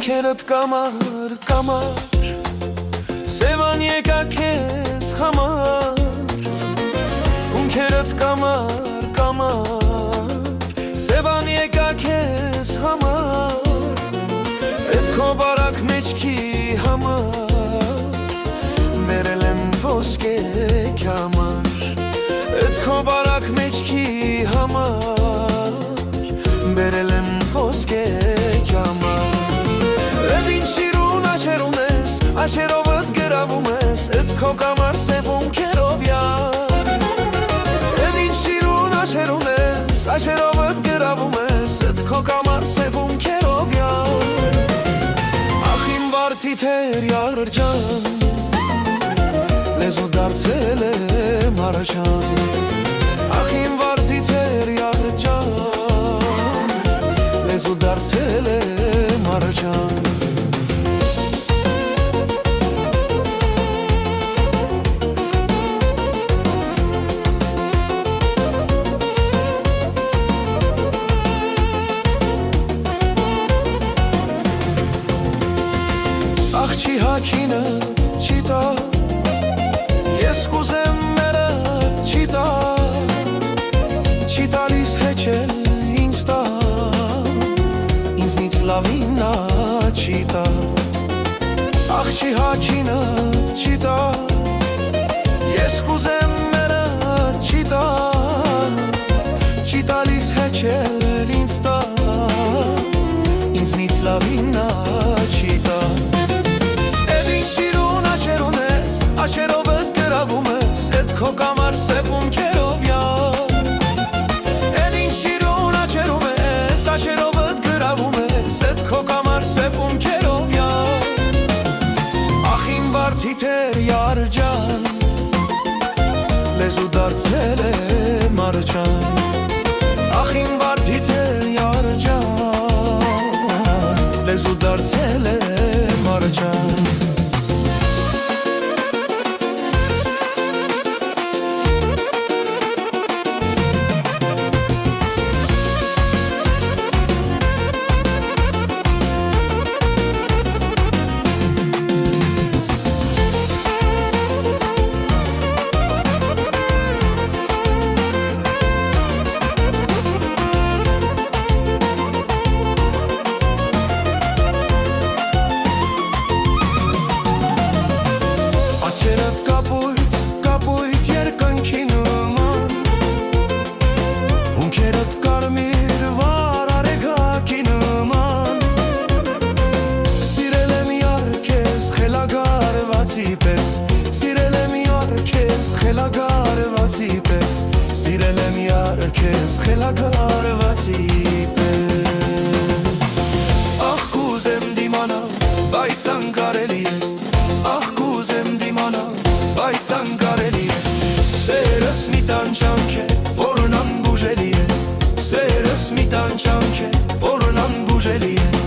Ունքերդ կամար, կամար, սևան եկա քեզ համար։ Ունքերդ կամար, կամար, սևան եկա քեզ համար։ Էդ քո բարակ մեջքի համար բերել եմ ոսկե քամար։ Էդ քո բարակ մեջքի համար բերել եմ ոսկե քամար։ Էդ ինչ սիրուն աչեր ունես, աչերովդ գրավում ես, էդ քո կամար սև ունքերով յար։ Էդ ինչ սիրուն աչեր ունես, աչերովդ գրավում ես, էդ քո կամար սև ունքերով յար։ Ախ իմ վարդի թեր յարջան, լեզու դարձել եմ արջան։ Ախ իմ վարդի թեր յարջան, լեզու դարձել եմ արջան։ Աղջի հագինը չի տա, ես կուզեմ մերդ չի տա, չի տալիս հեչել ինձ տա, ինձնից լավին նա չի տա։ Աղջի հագինը չի տա, ես կուզեմ մերդ չի տա, չի տալիս հեչել ինձ տա, ինձնից լավին նա չի տա։ Աչերովդ գրավում ես, էդ քո կամար սև ունքերով յար։ Էդ ինչ սիրուն աչերում ես, աչերովդ գրավում ես, էդ քո կամար սև ունքերով յար։ Ախ իմ վարդի թեր յարջան, լեզու դարձել եմ արջան։ Ախ իմ վարդի թեր յարջան, լեզու դարձել եմ արջան։ Աչերդ կապույտ, կապույտ երկնքի նման, ունքերդ կարմիր վար արեգակի նման։ Սիրել եմ յար քեզ խելագարվածի պես, սիրել եմ յար քեզ խելագարվածի պես, սիրել եմ յար քեզ խելագարվածի պես։ Ախ կուզեմ դիմանալ, բայց անկարելի է, ախ կուզեմ դիմանալ, բայց անկարելի է։ Սերս մի տանջանք է, որն անբուժելի է, սերս մի տանջանք է, որն անբուժելի է։